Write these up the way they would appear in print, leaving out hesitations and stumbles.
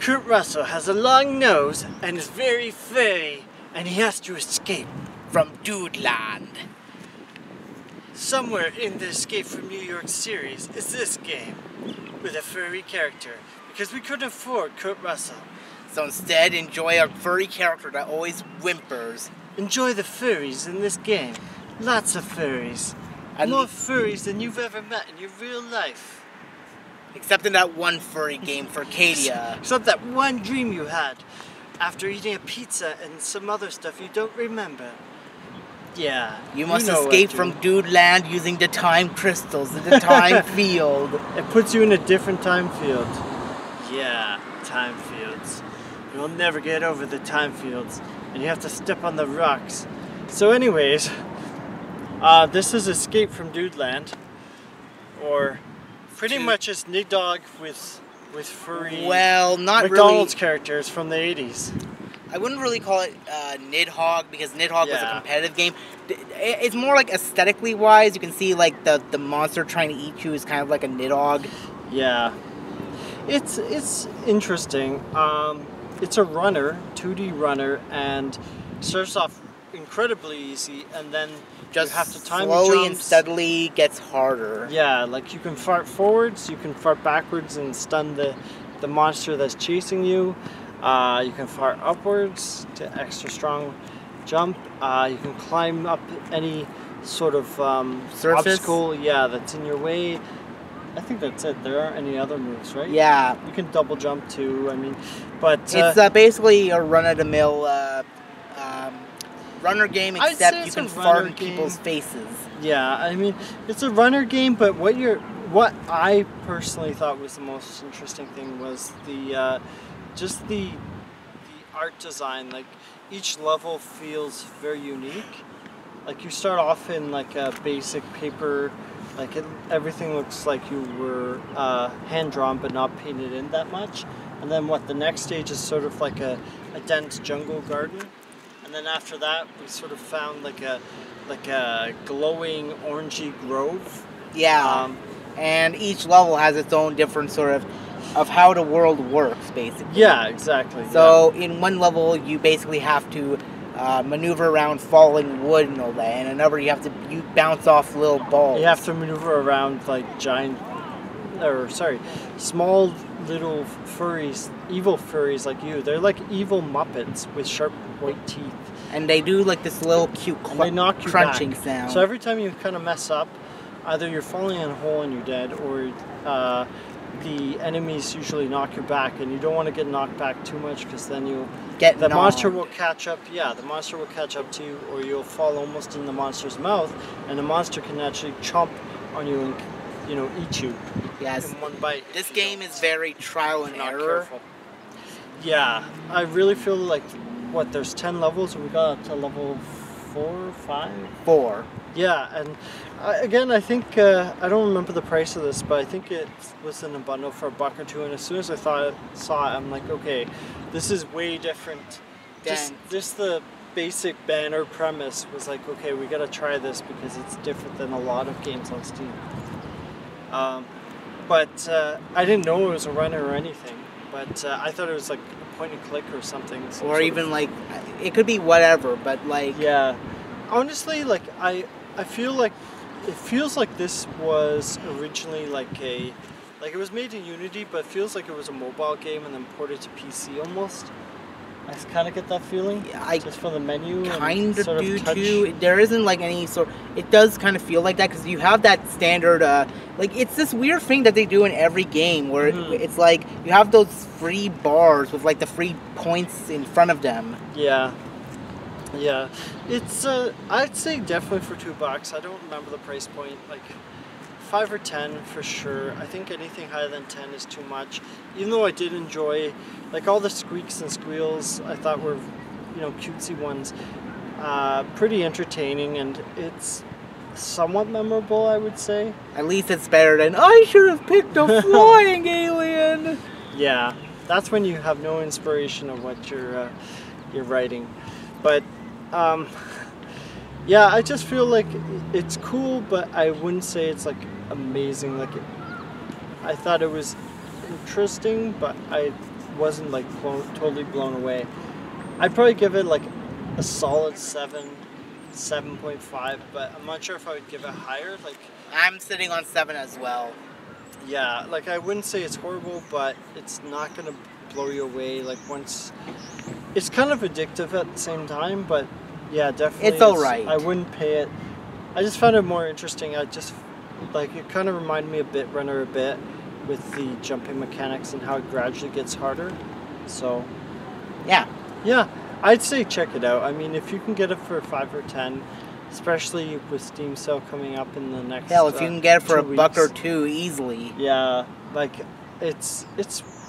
Kurt Russell has a long nose and is very furry, and he has to escape from Doodland. Somewhere in the Escape from New York series is this game with a furry character, because we couldn't afford Kurt Russell. So instead, enjoy a furry character that always whimpers. Enjoy the furries in this game. Lots of furries. And more furries than you've ever met in your real life. Except in that one furry game for Cadia. Except that one dream you had after eating a pizza and some other stuff you don't remember. Yeah. You must escape from Doodland using the time crystals in the time field. It puts you in a different time field. Yeah, time fields. You'll never get over the time fields, and you have to step on the rocks. So anyways, this is Escape from Doodland, or pretty much it's Nidhogg with furry McDonald's characters from the 80s. I wouldn't really call it Nidhogg, because Nidhogg was a competitive game. It's more like aesthetically wise, you can see like the monster trying to eat you is kind of like a Nidhogg. Yeah. It's interesting. It's a runner, 2D runner, and starts off incredibly easy, and then just you have to time slowly and steadily gets harder. Yeah, like you can fart forwards, you can fart backwards and stun the monster that's chasing you. You can fart upwards to extra strong jump. You can climb up any sort of surface obstacle, that's in your way. I think that's it. There aren't any other moves, right? Yeah. You can double jump too. I mean, but it's basically a run-of-the-mill runner game, except you can fart in people's faces. Yeah, I mean, it's a runner game, but what I personally thought was the most interesting thing was the just the art design. Like, each level feels very unique. Like, you start off in like a basic paper, like everything looks like you were hand drawn but not painted in that much. And then the next stage is sort of like a dense jungle garden. And then after that, we sort of found like a glowing orangey grove. Yeah. And each level has its own different sort of how the world works, basically. Yeah, exactly. So in one level, you basically have to maneuver around falling wood and all that, and another you bounce off little balls. You have to maneuver around like small little furries, evil furries like you. They're like evil Muppets with sharp white teeth. And they do like this little cute crunching sound. So every time you kind of mess up, either you're falling in a hole and you're dead, or the enemies usually knock you back, and you don't want to get knocked back too much, because then the monster will catch up. Yeah, the monster will catch up to you, or you'll fall almost in the monster's mouth, and the monster can actually chomp on you and eat you. Yes. In one bite. This game is very trial and error. Careful. Yeah, I really feel like there's 10 levels, and we got up to level 4, 5? 4. Yeah, and again, I think, I don't remember the price of this, but I think it was in a bundle for $1 or $2, and as soon as I saw it, I'm like, okay, this is way different. Just the basic banner premise was like, okay, we gotta try this because it's different than a lot of games on Steam. But I didn't know it was a runner or anything, but I thought it was like a point and click or something. Or even like, it could be whatever, but like... Yeah. Honestly, like, I feel like it feels like this was originally like it was made in Unity, but it feels like it was a mobile game and then ported to PC almost. I kind of get that feeling. Yeah, just from the menu. Kind of do too. There isn't like any sort. It does kind of feel like that because you have that standard. Like, it's this weird thing that they do in every game where it's like you have those free bars with like the free points in front of them. Yeah. Yeah, it's I'd say definitely for $2. I don't remember the price point, like 5 or 10 for sure. I think anything higher than 10 is too much. Even though I did enjoy, like, all the squeaks and squeals, I thought were, cutesy ones, pretty entertaining, and it's somewhat memorable, I would say. At least it's better than I should have picked a flying alien. Yeah, that's when you have no inspiration of what you're writing, but. Yeah, I just feel like it's cool, but I wouldn't say it's like amazing. Like, I thought it was interesting, but I wasn't like totally blown away. I'd probably give it like a solid 7, 7.5, but I'm not sure if I would give it higher. Like, I'm sitting on 7 as well. yeah, like I wouldn't say it's horrible, but it's not gonna blow you away. Like once, it's kind of addictive at the same time, but yeah, definitely. It's alright. I wouldn't pay it. I just found it more interesting. I just, like, it kind of reminded me of Bit Runner a bit with the jumping mechanics and how it gradually gets harder. So, yeah. Yeah, I'd say check it out. I mean, if you can get it for 5 or 10, especially with Steam sale coming up in the next Hell, if you can get it for $2 $1 or $2 easily. Yeah, like, it's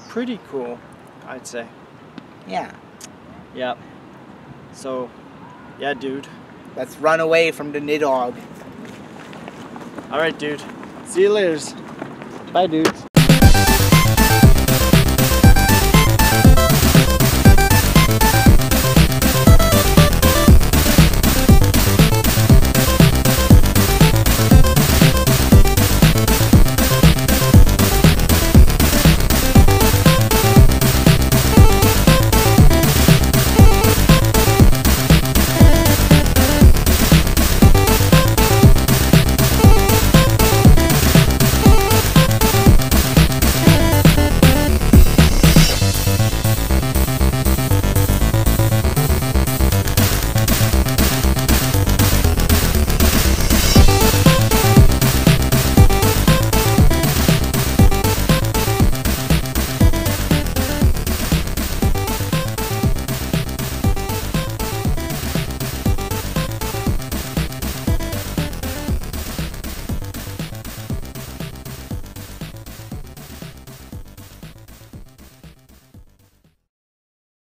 pretty cool, I'd say. Yeah. Yeah. So, yeah, dude. Let's run away from the Nidhogg. Alright, dude. See you later. Bye, dudes.